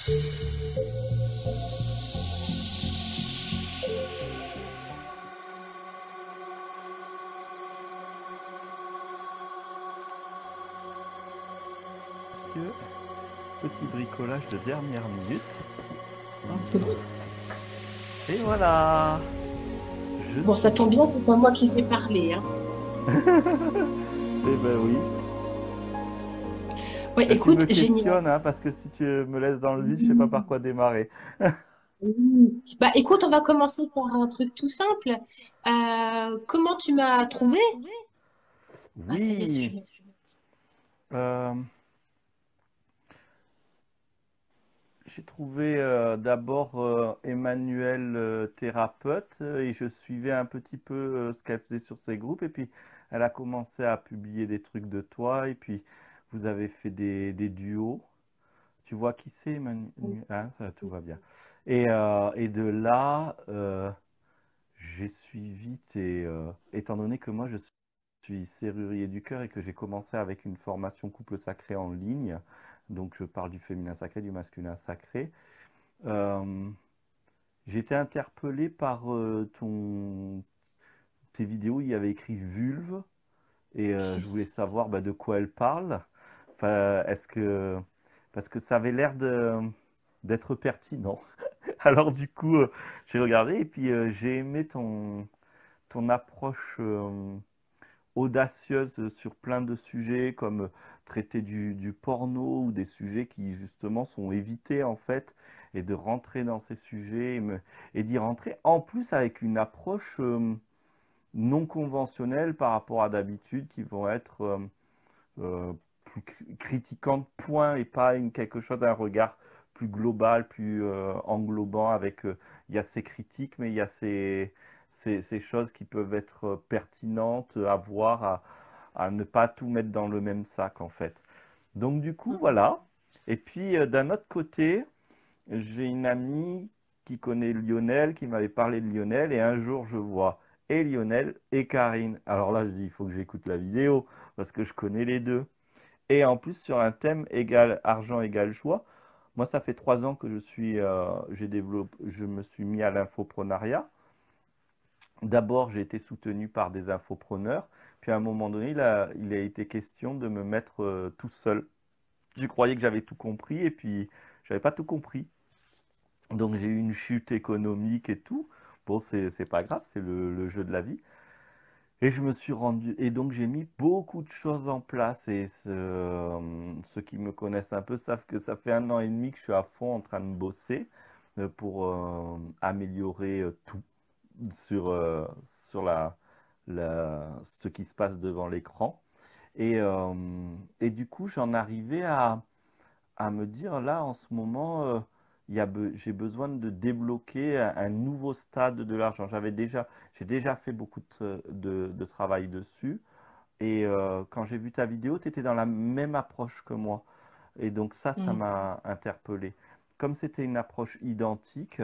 Petit bricolage de dernière minute. Et voilà. Bon, ça tombe bien, c'est pas moi qui vais parler, hein. Eh ben oui. Ouais, Tu me écoute, génial. questionnes, hein, parce que si tu me laisses dans le vide, je sais pas par quoi démarrer. Bah, écoute, on va commencer par un truc tout simple. Comment tu m'as trouvé? Ah, ça y est, Oui. euh, j'ai trouvé d'abord Emmanuel thérapeute et je suivais un petit peu ce qu'elle faisait sur ses groupes et puis elle a commencé à publier des trucs de toi et puis vous avez fait des duos. Tu vois qui c'est, Emmanuel? Hein, ça, tout va bien. Et de là, j'ai suivi étant donné que moi je suis serrurier du cœur et que j'ai commencé avec une formation couple sacré en ligne, donc je parle du féminin sacré, du masculin sacré. euh, j'ai été interpellé par tes vidéos, il y avait écrit vulve et je voulais savoir bah, de quoi elle parle. Enfin, parce que ça avait l'air d'être pertinent. Alors du coup, j'ai regardé et puis j'ai aimé ton approche audacieuse sur plein de sujets comme traiter du porno ou des sujets qui justement sont évités en fait et de rentrer dans ces sujets et d'y rentrer en plus avec une approche non conventionnelle par rapport à d'habitude qui vont être plus critiquantes point et pas quelque chose, un regard plus global, plus englobant avec il y a ces critiques mais il y a ces choses qui peuvent être pertinentes à voir, à ne pas tout mettre dans le même sac en fait. Donc du coup voilà. Et puis d'un autre côté, j'ai une amie qui connaît Lionel, qui m'avait parlé de Lionel, et un jour je vois et Lionel et Karine. Alors là je dis il faut que j'écoute la vidéo parce que je connais les deux. Et en plus sur un thème égal argent égal choix. Moi ça fait 3 ans que je me suis mis à l'infoprenariat. D'abord, j'ai été soutenu par des infopreneurs, puis à un moment donné, il a été question de me mettre tout seul. Je croyais que j'avais tout compris, et puis j'avais pas tout compris. Donc j'ai eu une chute économique et tout. Bon, c'est pas grave, c'est le jeu de la vie. Et je me suis rendu, et donc j'ai mis beaucoup de choses en place. Et ceux qui me connaissent un peu savent que ça fait 1 an et demi que je suis à fond en train de bosser pour améliorer tout sur ce qui se passe devant l'écran. Et du coup, j'en arrivais à me dire, là, en ce moment, j'ai besoin de débloquer un nouveau stade de l'argent. J'ai déjà fait beaucoup de travail dessus. Et quand j'ai vu ta vidéo, tu étais dans la même approche que moi. Et donc ça Mm. m'a interpellé. Comme c'était une approche identique,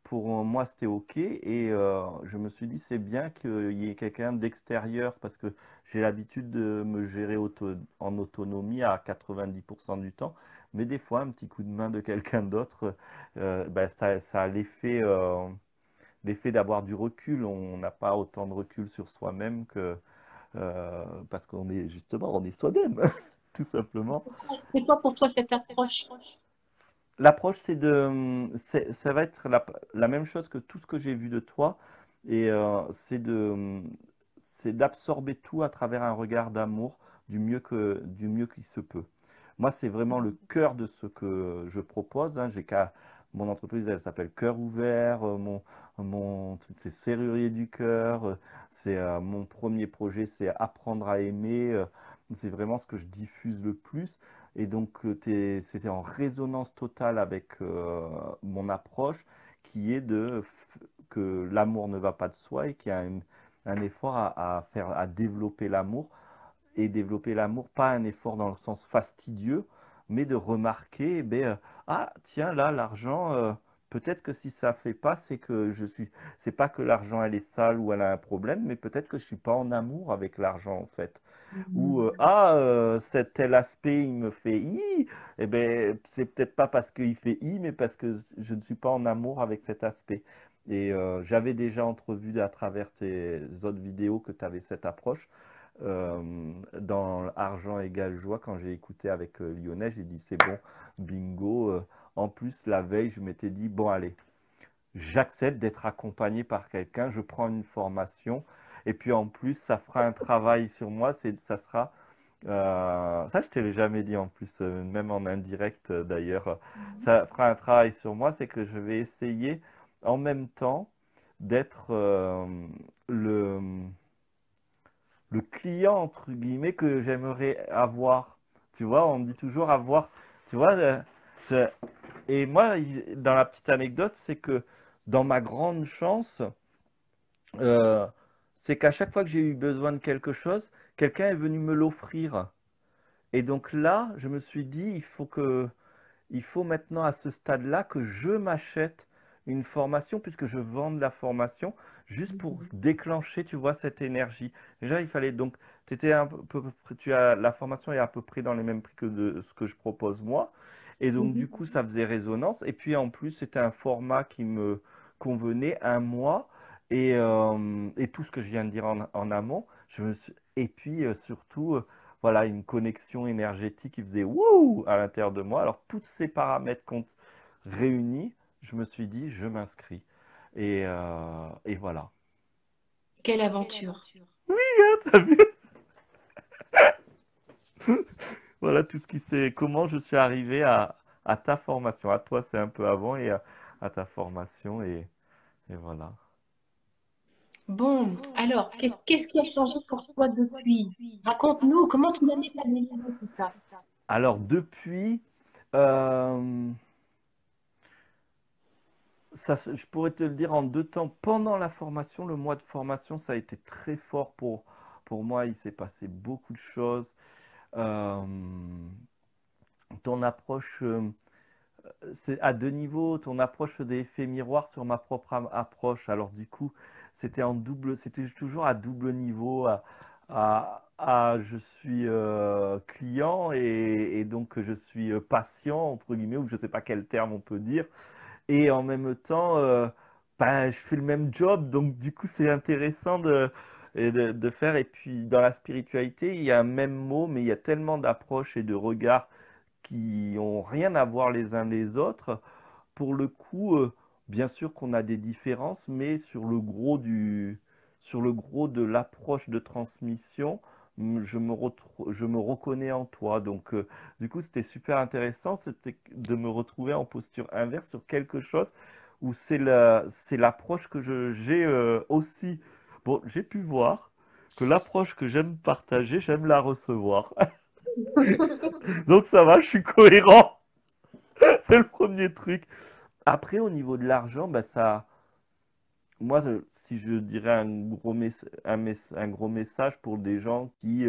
pour moi c'était OK. Et je me suis dit, c'est bien qu'il y ait quelqu'un d'extérieur parce que j'ai l'habitude de me gérer en autonomie à 90% du temps. Mais des fois, un petit coup de main de quelqu'un d'autre, ben, ça a l'effet d'avoir du recul. On n'a pas autant de recul sur soi-même parce qu'on est justement, on est soi-même, tout simplement. C'est quoi pour toi cette approche? L'approche, ça va être la même chose que tout ce que j'ai vu de toi, et c'est d'absorber tout à travers un regard d'amour du mieux qu'il se peut. Moi, c'est vraiment le cœur de ce que je propose, hein. Mon entreprise, elle s'appelle Cœur Ouvert, c'est Serrurier du Cœur, mon premier projet, c'est Apprendre à aimer, c'est vraiment ce que je diffuse le plus. Et donc, c'était en résonance totale avec mon approche qui est que l'amour ne va pas de soi et qu'il y a un effort à faire, à développer l'amour. Et développer l'amour, pas un effort dans le sens fastidieux, mais de remarquer, eh ben, ah, tiens, là, l'argent, peut-être que si ça fait pas, c'est pas que l'argent, elle est sale ou elle a un problème, mais peut-être que je suis pas en amour avec l'argent, en fait. Ou tel aspect il me fait i, eh ben c'est peut-être pas parce qu'il fait i, mais parce que je ne suis pas en amour avec cet aspect. Et j'avais déjà entrevu à travers tes autres vidéos que tu avais cette approche. Dans Argent égale joie, quand j'ai écouté avec Lionel, j'ai dit c'est bon, bingo. En plus, la veille, je m'étais dit, bon allez, j'accepte d'être accompagné par quelqu'un, je prends une formation, et puis en plus, ça fera un travail sur moi, ça sera, ça je te l'ai jamais dit en plus, même en indirect d'ailleurs, ça fera un travail sur moi, c'est que je vais essayer en même temps d'être le, le client, entre guillemets, que j'aimerais avoir. Tu vois, on me dit toujours avoir, tu vois, c'est- et moi, dans la petite anecdote, c'est que dans ma grande chance, euh, c'est qu'à chaque fois que j'ai eu besoin de quelque chose, quelqu'un est venu me l'offrir. Et donc là, je me suis dit, il faut maintenant à ce stade-là que je m'achète une formation, puisque je vends de la formation, juste pour déclencher, tu vois, cette énergie. Déjà, il fallait donc, la formation est à peu près dans les mêmes prix que de ce que je propose moi. Et donc, du coup, ça faisait résonance. Et puis, en plus, c'était un format qui me convenait, un mois. Et tout ce que je viens de dire en amont, et puis surtout, voilà, une connexion énergétique qui faisait wouh à l'intérieur de moi. Alors, tous ces paramètres réunis, je me suis dit, je m'inscris. Et voilà. Quelle aventure. T'as vu. Voilà tout ce qui s'est. Comment je suis arrivé à ta formation. À toi, c'est un peu avant et à ta formation. Et voilà. Bon, alors, qu'est-ce qui a changé pour toi depuis? Raconte-nous, comment tu as métabolisé tout ça? Alors, depuis. euh, je pourrais te le dire en deux temps. Pendant la formation, le mois de formation, ça a été très fort pour moi. Il s'est passé beaucoup de choses. Euh, ton approche, c'est à deux niveaux. Ton approche faisait effet miroir sur ma propre approche. Alors du coup, c'était toujours à double niveau. Je suis client et donc je suis patient entre guillemets, ou je ne sais pas quel terme on peut dire. Et en même temps, bah, je fais le même job, donc du coup, c'est intéressant de faire. Et puis, dans la spiritualité, il y a un même mot, mais il y a tellement d'approches et de regards qui ont rien à voir les uns les autres. Pour le coup, bien sûr qu'on a des différences, mais sur le gros de l'approche de transmission, je me reconnais en toi. Donc, du coup, c'était super intéressant, c'était de me retrouver en posture inverse sur quelque chose où c'est l'approche que j'ai aussi. Bon, j'ai pu voir que l'approche que j'aime partager, j'aime la recevoir. Donc ça va, je suis cohérent. C'est le premier truc. Après, au niveau de l'argent, bah ça, moi, si je dirais un gros message pour des gens qui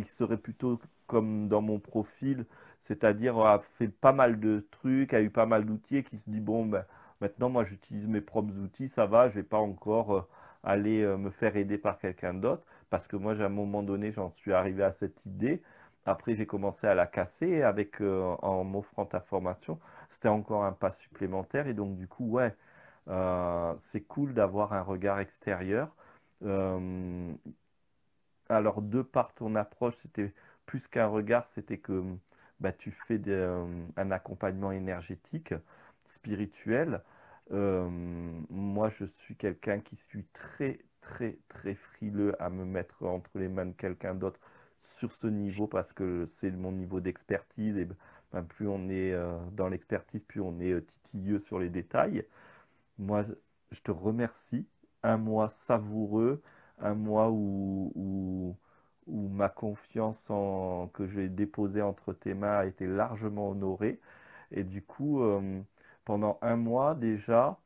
seraient plutôt comme dans mon profil, c'est-à-dire a fait pas mal de trucs, a eu pas mal d'outils et qui se dit, bon, ben, maintenant, moi, j'utilise mes propres outils, ça va, je vais pas encore aller me faire aider par quelqu'un d'autre, parce que moi, à un moment donné, j'en suis arrivé à cette idée. Après, j'ai commencé à la casser avec, en m'offrant ta formation. C'était encore un pas supplémentaire. Et donc, du coup, ouais, c'est cool d'avoir un regard extérieur. Euh, alors, de par ton approche, c'était plus qu'un regard, c'était que bah, tu fais un accompagnement énergétique, spirituel. Moi, je suis quelqu'un qui suis très, très, très frileux à me mettre entre les mains de quelqu'un d'autre sur ce niveau parce que c'est mon niveau d'expertise et ben, plus on est dans l'expertise, plus on est titilleux sur les détails. Moi, je te remercie. Un mois savoureux, un mois où ma confiance que j'ai déposée entre tes mains a été largement honorée. Et du coup, pendant un mois déjà,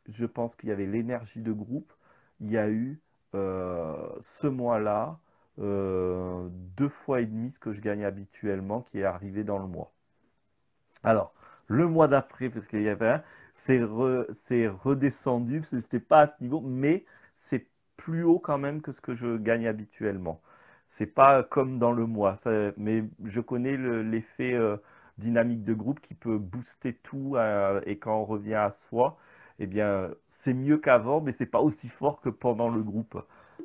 je pense qu'il y avait l'énergie de groupe. Il y a eu ce mois-là 2 fois et demi ce que je gagne habituellement qui est arrivé dans le mois. Alors, le mois d'après, parce qu'il y avait un, c'est redescendu, c'était pas à ce niveau, mais c'est plus haut quand même que ce que je gagne habituellement. c'est pas comme dans le moi. Mais je connais l'effet dynamique de groupe qui peut booster tout et quand on revient à soi, eh bien, c'est mieux qu'avant, mais c'est pas aussi fort que pendant le groupe.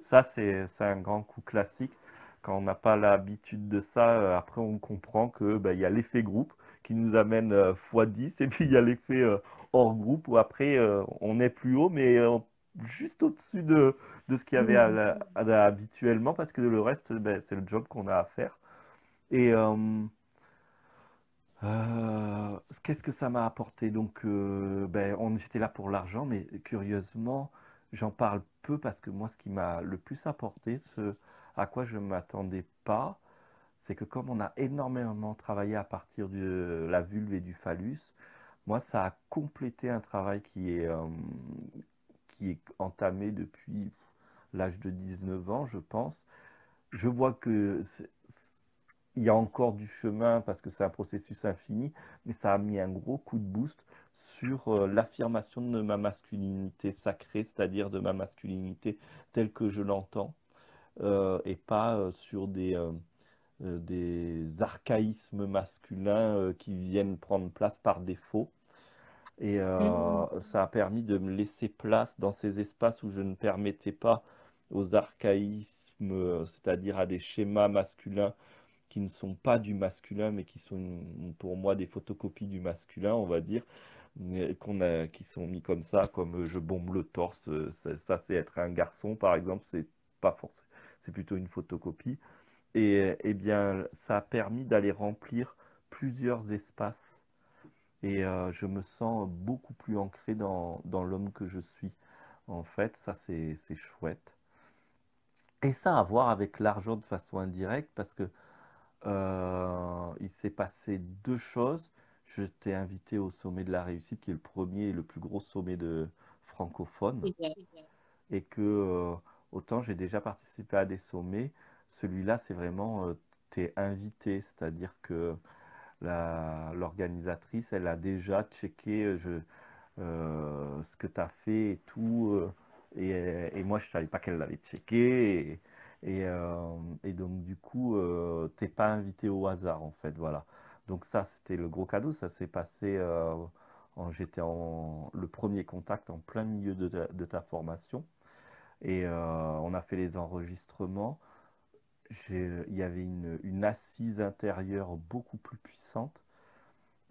Ça, c'est un grand coup classique. Quand on n'a pas l'habitude de ça, après on comprend que il y a l'effet groupe qui nous amène x10 et puis il y a l'effet hors groupe où après on est plus haut, mais juste au-dessus de ce qu'il y avait Oui. habituellement, parce que le reste, c'est le job qu'on a à faire. Et qu'est-ce que ça m'a apporté? Donc, j'étais là pour l'argent, mais curieusement, j'en parle peu parce que moi, ce qui m'a le plus apporté, ce à quoi je ne m'attendais pas, c'est que comme on a énormément travaillé à partir de la vulve et du phallus, moi, ça a complété un travail qui est entamé depuis l'âge de 19 ans, je pense. Je vois que il y a encore du chemin parce que c'est un processus infini, mais ça a mis un gros coup de boost sur l'affirmation de ma masculinité sacrée, c'est-à-dire de ma masculinité telle que je l'entends, et pas sur des archaïsmes masculins qui viennent prendre place par défaut. Et Mm. ça a permis de me laisser place dans ces espaces où je ne permettais pas aux archaïsmes, c'est-à-dire à des schémas masculins qui ne sont pas du masculin, mais qui sont pour moi des photocopies du masculin, on va dire, mais qui sont mis comme ça, comme je bombe le torse, ça c'est être un garçon par exemple, c'est pas forcément, c'est plutôt une photocopie. Et eh bien, ça a permis d'aller remplir plusieurs espaces et je me sens beaucoup plus ancré dans l'homme que je suis. En fait, ça c'est chouette. Et ça a à voir avec l'argent de façon indirecte parce que il s'est passé deux choses. Je t'ai invité au sommet de la réussite, qui est le premier et le plus gros sommet de francophone. Et, Et que autant j'ai déjà participé à des sommets, celui-là c'est vraiment t'es invité, c'est-à-dire que l'organisatrice elle a déjà checké ce que tu as fait et tout. Et moi, je savais pas qu'elle l'avait checké. Et donc, du coup, t'es pas invité au hasard, en fait. Voilà. Donc, ça, c'était le gros cadeau. Ça s'est passé. J'étais en le premier contact en plein milieu de ta formation. Et on a fait les enregistrements. Il y avait une assise intérieure beaucoup plus puissante.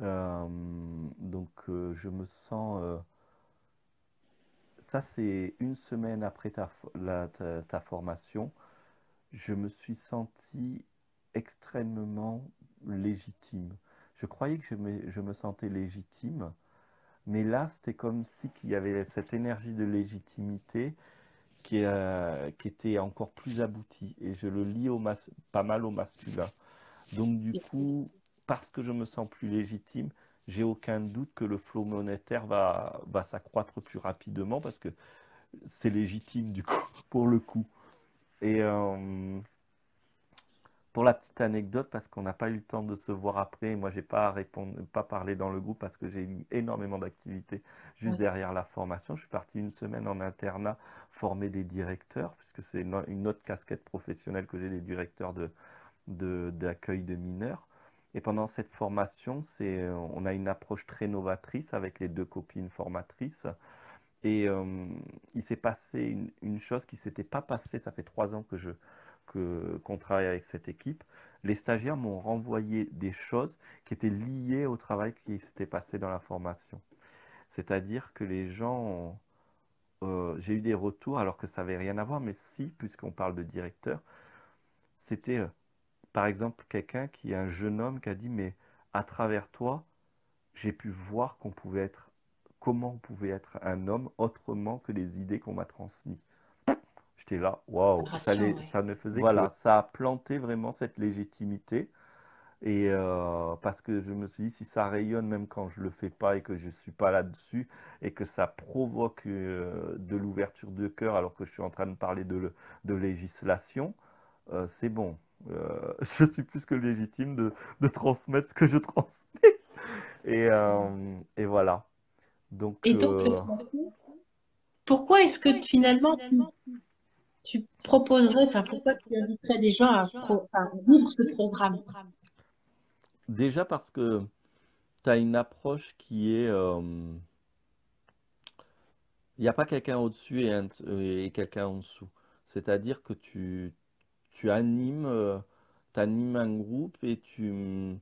Euh, donc, je me sens. Ça, c'est une semaine après ta formation. Je me suis senti extrêmement légitime. Je croyais que je me sentais légitime, mais là, c'était comme si qu'il y avait cette énergie de légitimité qui était encore plus aboutie. Et je le lis pas mal au masculin. Donc, du coup, parce que je me sens plus légitime, j'ai aucun doute que le flot monétaire va s'accroître plus rapidement parce que c'est légitime du coup, pour le coup. Et pour la petite anecdote, parce qu'on n'a pas eu le temps de se voir après, moi j'ai pas parlé dans le groupe parce que j'ai eu énormément d'activités juste ouais. derrière la formation. Je suis parti une semaine en internat former des directeurs, puisque c'est une autre casquette professionnelle que j'ai, des directeurs d'accueil de mineurs. Et pendant cette formation, on a une approche très novatrice avec les deux copines formatrices. Et il s'est passé une chose qui ne s'était pas passée, ça fait 3 ans qu'on travaille avec cette équipe. Les stagiaires m'ont renvoyé des choses qui étaient liées au travail qui s'était passé dans la formation. C'est-à-dire que les gens, j'ai eu des retours alors que ça n'avait rien à voir, mais si, puisqu'on parle de directeur, c'était par exemple quelqu'un qui est un jeune homme qui a dit, mais à travers toi, j'ai pu voir comment on pouvait être un homme autrement que les idées qu'on m'a transmises. J'étais là, waouh, Inspiration, ouais. ça ne faisait voilà, ça a planté vraiment cette légitimité. Et parce que je me suis dit, si ça rayonne même quand je le fais pas et que je suis pas là-dessus, et que ça provoque de l'ouverture de cœur alors que je suis en train de parler de législation, c'est bon. Je suis plus que légitime de transmettre ce que je transmets. Et voilà. Donc, Et donc, pourquoi est-ce que finalement, proposerais, enfin, pourquoi tu inviterais des gens à vivre ce programme? Déjà parce que tu as une approche qui est, il n'y a pas quelqu'un au-dessus et quelqu'un en dessous. C'est-à-dire que tu animes, t'animes un groupe et tu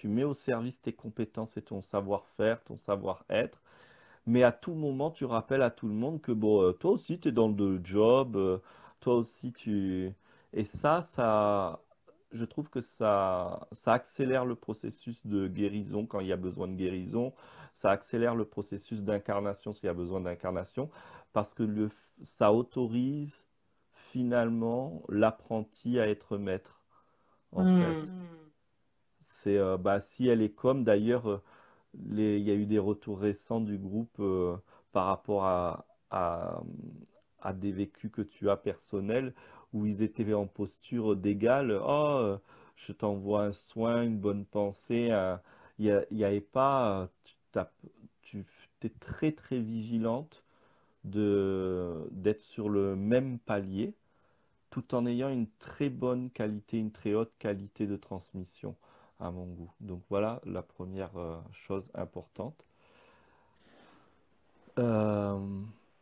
mets au service tes compétences et ton savoir-faire, ton savoir-être. Mais à tout moment, tu rappelles à tout le monde que bon, toi aussi, tu es dans le job, toi aussi, tu... Et je trouve que ça accélère le processus de guérison quand il y a besoin de guérison, ça accélère le processus d'incarnation s'il y a besoin d'incarnation, parce que ça autorise finalement l'apprenti à être maître, en fait. Hmm. Bah, si elle est comme, d'ailleurs, il y a eu des retours récents du groupe par rapport à, à des vécus que tu as personnels, où ils étaient en posture d'égal. Oh, je t'envoie un soin, une bonne pensée. Il y avait pas. Tu es très très vigilante d'être sur le même palier tout en ayant une très bonne qualité, une très haute qualité de transmission à mon goût. Donc voilà la première chose importante. Euh,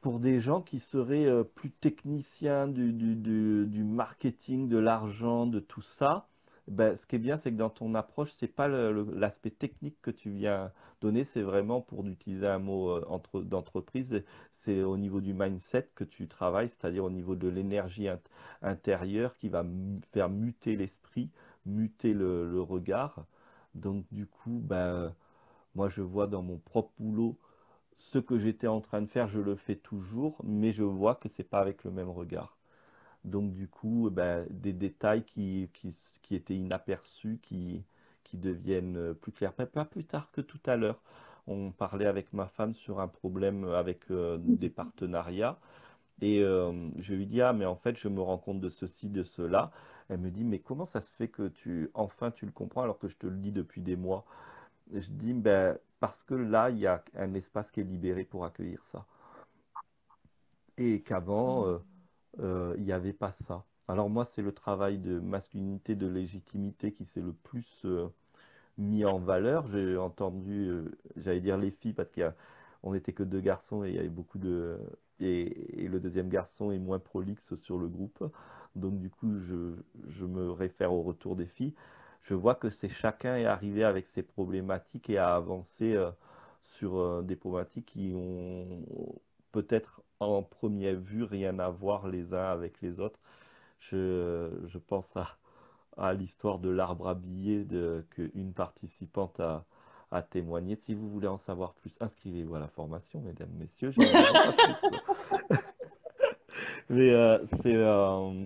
pour des gens qui seraient plus techniciens du marketing, de l'argent, de tout ça, ben, ce qui est bien, c'est que dans ton approche, c'est pas l'aspect technique que tu viens donner, c'est vraiment pour utiliser un mot d'entreprise, c'est au niveau du mindset que tu travailles, c'est-à-dire au niveau de l'énergie intérieure qui va faire muter l'esprit, muter le regard. Donc du coup, ben, moi je vois dans mon propre boulot ce que j'étais en train de faire, je le fais toujours, mais je vois que c'est pas avec le même regard. Donc du coup, ben, des détails qui étaient inaperçus, qui deviennent plus clairs. Pas plus tard que tout à l'heure. On parlait avec ma femme sur un problème avec des partenariats. Et je lui dis, ah, mais en fait, je me rends compte de ceci, de cela. Elle me dit, mais comment ça se fait que enfin, tu le comprends alors que je te le dis depuis des mois? Et je dis, ben, parce que là, il y a un espace qui est libéré pour accueillir ça. Et qu'avant, il n'y avait pas ça. Alors moi, c'est le travail de masculinité, de légitimité qui s'est le plus mis en valeur. J'ai entendu, j'allais dire les filles, parce qu'on n'était que deux garçons et il y avait beaucoup de... Et le deuxième garçon est moins prolixe sur le groupe. Donc du coup, je me réfère au retour des filles. Je vois que c'est chacun est arrivé avec ses problématiques et a avancé sur des problématiques qui ont peut-être en première vue rien à voir les uns avec les autres. Je pense à l'histoire de l'arbre à billets qu'une participante a témoigné. Si vous voulez en savoir plus, inscrivez-vous à la formation, mesdames, messieurs, je n'en dirai pas plus. Mais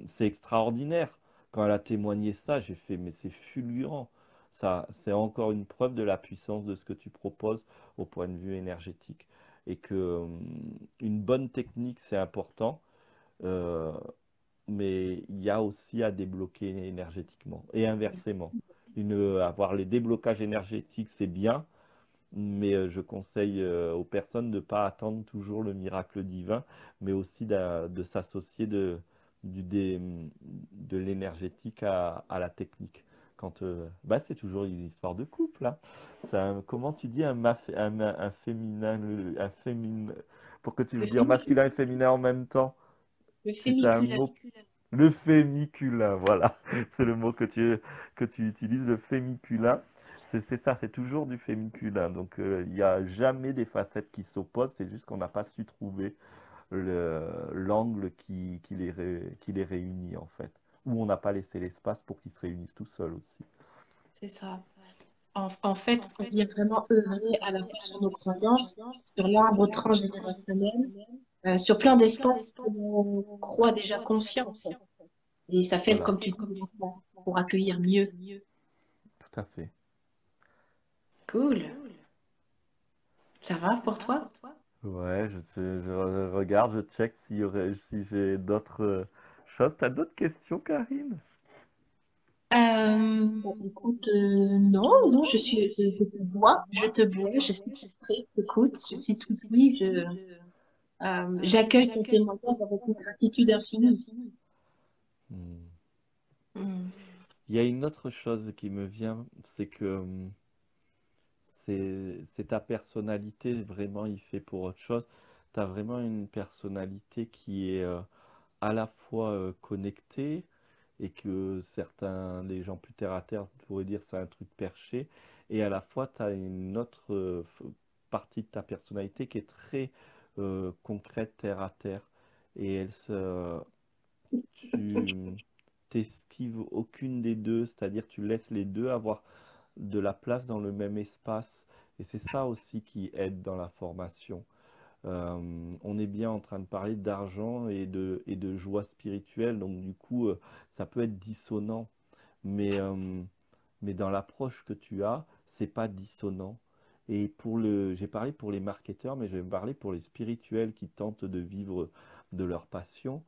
c'est extraordinaire. Quand elle a témoigné ça, j'ai fait, mais c'est fulgurant. Ça, c'est encore une preuve de la puissance de ce que tu proposes au point de vue énergétique. Et que une bonne technique, c'est important. Euh, mais il y a aussi à débloquer énergétiquement et inversement. Avoir les déblocages énergétiques, c'est bien, mais je conseille aux personnes de ne pas attendre toujours le miracle divin, mais aussi de s'associer de l'énergétique à la technique. Bah, c'est toujours une histoire de couple, hein. Comment tu dis un féminin, pour que tu Le veux dire fémicule. masculin et féminin en même temps? Le Si tu as un fémicule. mot le fémiculin, voilà, c'est le mot que tu utilises, le fémiculin. C'est ça, c'est toujours du fémiculin. Donc il n'y a jamais des facettes qui s'opposent, c'est juste qu'on n'a pas su trouver l'angle qui les réunit en fait. Ou on n'a pas laissé l'espace pour qu'ils se réunissent tout seuls aussi. C'est ça. En fait, on vient vraiment œuvrer à la fois sur nos croyances, sur l'arbre transgénérationnel, sur plein d'espaces que l'on croit déjà conscients, en fait. Et ça fait, Voilà, comme tu dis, de la place pour accueillir mieux. tout à fait. Cool. Ça va pour toi? Ouais, regarde, je check si j'ai d'autres choses. T'as d'autres questions, Karine? Bon, écoute, non, non, je te bois, je suis tout prête, écoute, je suis tout oui, J'accueille ton témoignage avec une gratitude infinie. Hmm. Mm. Il y a une autre chose qui me vient, c'est que c'est ta personnalité, vraiment, il fait pour autre chose. Tu as vraiment une personnalité qui est à la fois connectée et que certains, les gens plus terre à terre pourraient dire c'est un truc perché, et à la fois tu as une autre partie de ta personnalité qui est très concrète, terre à terre, et tu t'esquives aucune des deux, c'est-à-dire tu laisses les deux avoir de la place dans le même espace. Et c'est ça aussi qui aide dans la formation. On est bien en train de parler d'argent et de joie spirituelle, donc du coup, ça peut être dissonant. Mais, mais dans l'approche que tu as, c'est pas dissonant. Et j'ai parlé pour les marketeurs, mais je vais parler pour les spirituels qui tentent de vivre de leur passion.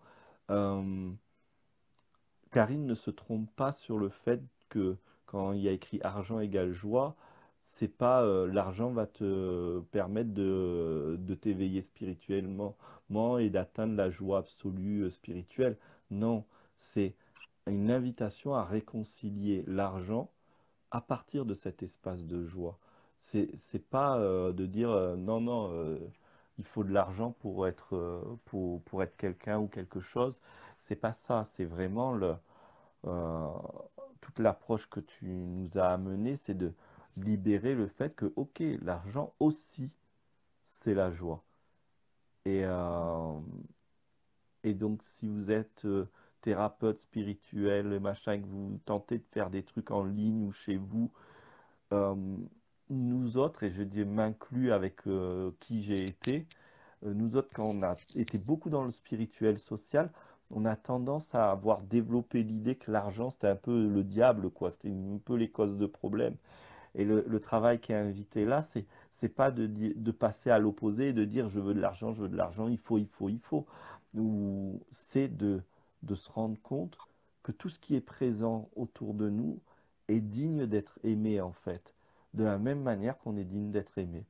Euh, Karine ne se trompe pas sur le fait que quand il y a écrit argent égale joie, c'est pas l'argent va te permettre de t'éveiller spirituellement et d'atteindre la joie absolue spirituelle. Non, c'est une invitation à réconcilier l'argent à partir de cet espace de joie. C'est pas de dire non, non, il faut de l'argent pour être quelqu'un ou quelque chose. C'est pas ça, c'est vraiment euh, toute l'approche que tu nous as amenée, c'est de libérer le fait que, ok, l'argent aussi, c'est la joie. Et, euh, et donc, si vous êtes thérapeute spirituel, et machin, et que vous tentez de faire des trucs en ligne ou chez vous, euh, nous autres, et je dis m'inclus avec qui j'ai été, nous autres, quand on a été beaucoup dans le spirituel social, on a tendance à avoir développé l'idée que l'argent, c'était un peu le diable, quoi. C'était un peu les causes de problèmes. Et le travail qui est invité là, c'est pas de passer à l'opposé et de dire je veux de l'argent, je veux de l'argent, il faut. Ou c'est de se rendre compte que tout ce qui est présent autour de nous est digne d'être aimé, en fait. De la même manière qu'on est digne d'être aimé.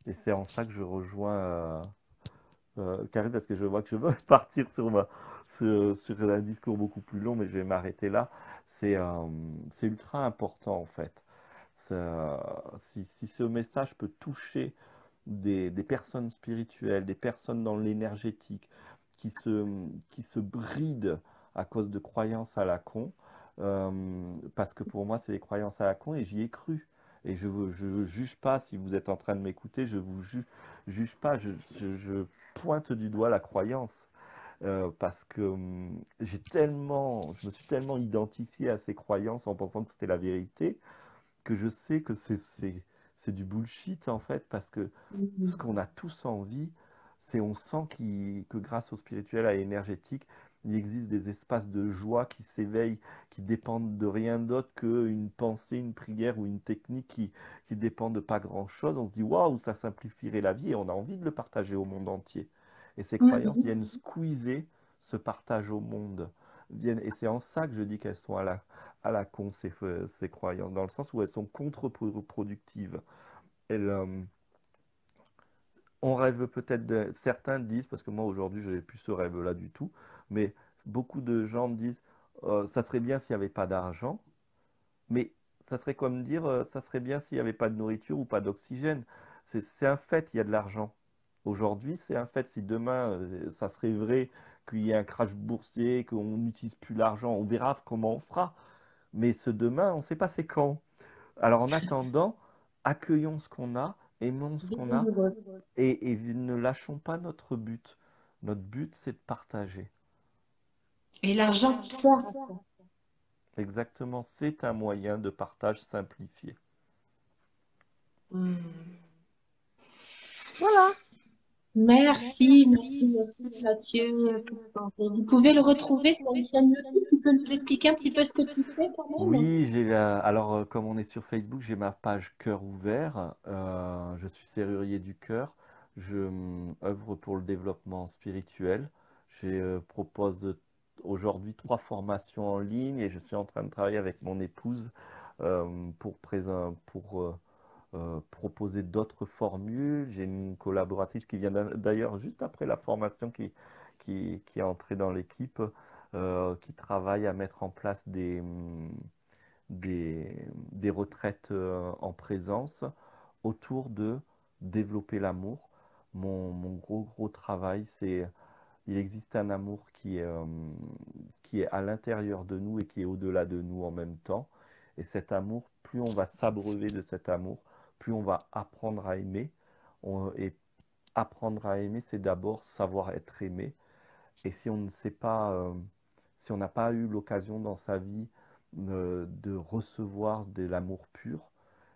Et c'est en ça que je rejoins Karine, parce que je vois que je veux partir sur un discours beaucoup plus long, mais je vais m'arrêter là. C'est ultra important en fait. Si ce message peut toucher des personnes spirituelles, des personnes dans l'énergétique, qui se, qui se brident à cause de croyances à la con, parce que pour moi c'est des croyances à la con et j'y ai cru. Et je juge pas si vous êtes en train de m'écouter, je vous juge pas, je pointe du doigt la croyance. Parce que je me suis tellement identifié à ces croyances en pensant que c'était la vérité, que je sais que c'est du bullshit en fait, parce que ce qu'on a tous envie, c'est on sent que grâce au spirituel, à l'énergétique, il existe des espaces de joie qui s'éveillent, qui dépendent de rien d'autre qu'une pensée, une prière ou une technique qui dépendent de pas grand-chose. On se dit waouh, ça simplifierait la vie et on a envie de le partager au monde entier. Et ces croyances Mhm. viennent squeezer ce partage au monde. Et c'est en ça que je dis qu'elles sont à la con, ces croyances, dans le sens où elles sont contre-productives. Elles, on rêve peut-être, certains disent, parce que moi aujourd'hui je n'ai plus ce rêve-là du tout, mais beaucoup de gens disent, ça serait bien s'il n'y avait pas d'argent, mais ça serait comme dire, ça serait bien s'il n'y avait pas de nourriture ou pas d'oxygène. C'est un fait, il y a de l'argent. Aujourd'hui, c'est un fait. Si demain, ça serait vrai qu'il y ait un crash boursier, qu'on n'utilise plus l'argent, on verra comment on fera. Mais ce demain, on ne sait pas c'est quand. Alors en attendant, accueillons ce qu'on a, aimons ce qu'on a Vivre. et ne lâchons pas notre but. Notre but, c'est de partager. Et l'argent sert à ça. Exactement, c'est un moyen de partage simplifié. Hmm. Voilà. Merci, merci, merci Mathieu pour Vous pouvez le retrouver sur une chaîne YouTube. Tu peux nous expliquer un petit peu ce que tu fais quand même? Oui, alors comme on est sur Facebook, j'ai ma page Cœur ouvert. Je suis serrurier du cœur. Je œuvre pour le développement spirituel. Je propose aujourd'hui 3 formations en ligne et je suis en train de travailler avec mon épouse pour proposer d'autres formules. J'ai une collaboratrice qui vient d'ailleurs juste après la formation qui est entrée dans l'équipe, qui travaille à mettre en place des retraites en présence autour de développer l'amour. Mon gros travail, c'est il existe un amour qui est à l'intérieur de nous et qui est au-delà de nous en même temps. Et cet amour, plus on va s'abreuver de cet amour, plus on va apprendre à aimer. Et apprendre à aimer, c'est d'abord savoir être aimé. Et si on ne sait pas, si on n'a pas eu l'occasion dans sa vie de recevoir de l'amour pur,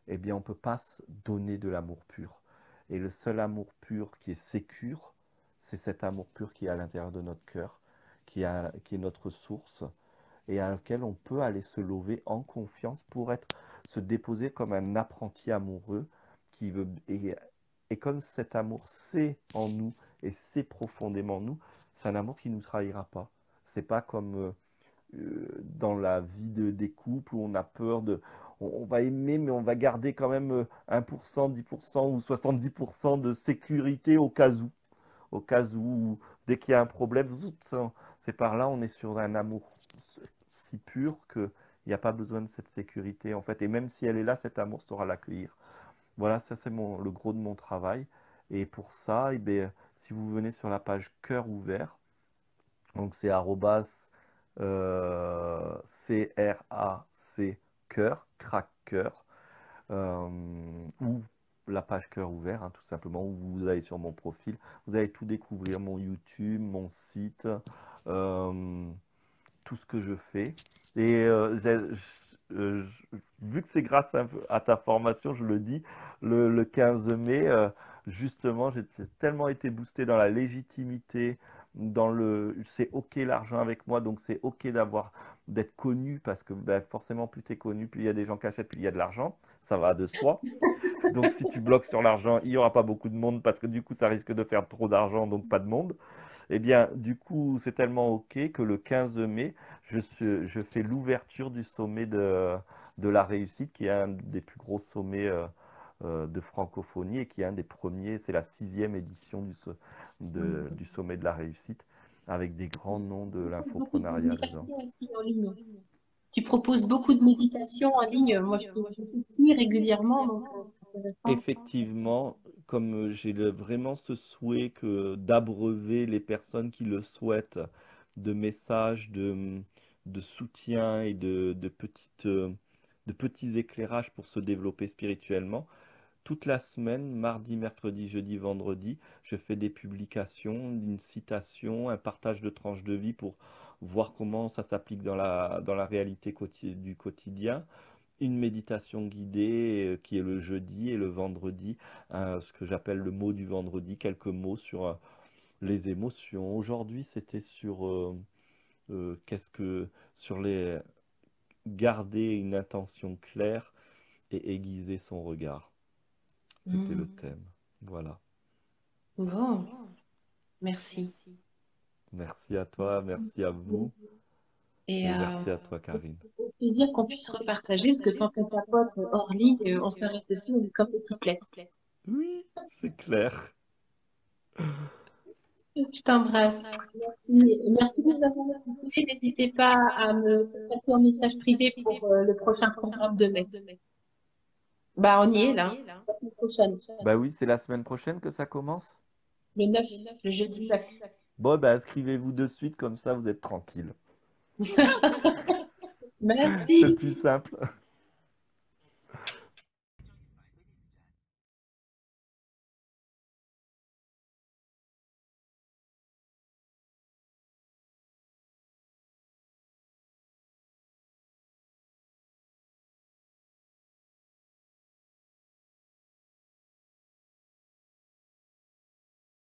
eh bien on ne peut pas se donner de l'amour pur. Et le seul amour pur qui est sécure, c'est cet amour pur qui est à l'intérieur de notre cœur, qui est notre source, et à laquelle on peut aller se lever en confiance pour se déposer comme un apprenti amoureux qui veut, et comme cet amour c'est en nous et c'est profondément nous, c'est un amour qui ne nous trahira pas. C'est pas comme dans la vie des couples où on a peur on va aimer, mais on va garder quand même 1%, 10% ou 70% de sécurité au cas où, dès qu'il y a un problème, c'est par là, on est sur un amour si pur qu'il n'y a pas besoin de cette sécurité en fait. Et même si elle est là, cet amour saura l'accueillir. Voilà, ça c'est le gros de mon travail. Et pour ça, eh bien, si vous venez sur la page Cœur ouvert, donc c'est arrobas CRAC cœur, crack cœur, ou la page Cœur ouvert, hein, tout simplement, où vous allez sur mon profil, vous allez tout découvrir, mon YouTube, mon site, euh, tout ce que je fais. Et vu que c'est grâce à ta formation, je le dis, le 15 mai, justement, j'ai tellement été boosté dans la légitimité, c'est OK l'argent avec moi, donc c'est OK d'être connu, parce que ben, forcément, plus tu es connu, plus il y a des gens qui achètent, plus il y a de l'argent, ça va de soi. Donc si tu bloques sur l'argent, il n'y aura pas beaucoup de monde, parce que du coup, ça risque de faire trop d'argent, donc pas de monde. Eh bien, du coup, c'est tellement OK que le 15 mai, je fais l'ouverture du sommet de la réussite, qui est un des plus gros sommets de francophonie et qui est un des premiers, c'est la 6e édition du sommet de la réussite, avec des grands noms de Beaucoup de l'infoprenariat dedans. méditation aussi en ligne. Tu proposes beaucoup de méditation en ligne. Moi, je suis régulièrement, donc c'est intéressant. Effectivement, comme j'ai vraiment ce souhait que d'abreuver les personnes qui le souhaitent de messages, de soutien et de petits éclairages pour se développer spirituellement, toute la semaine, mardi, mercredi, jeudi, vendredi, je fais des publications, une citation, un partage de tranches de vie pour voir comment ça s'applique dans la réalité du quotidien, une méditation guidée qui est le jeudi et le vendredi, ce que j'appelle le mot du vendredi, quelques mots sur les émotions. Aujourd'hui, c'était sur les garder une intention claire et aiguiser son regard. C'était le Hmm. thème. Voilà. Bon, merci. Merci à toi, merci à vous Et et merci à toi, Karine. au plaisir qu'on puisse repartager, parce que quand on papote hors ligne, on s'arrête plus, on est comme des pipelettes. Oui, c'est clair. Je t'embrasse. Merci. Merci de nous avoir écoutés. N'hésitez pas à me passer un message privé pour le prochain programme de mai. Bah, on y est là, la semaine prochaine, Bah oui, c'est la semaine prochaine que ça commence. le 9, le jeudi 9. Bon, bah inscrivez-vous de suite, comme ça vous êtes tranquille. C'est le Merci. plus simple.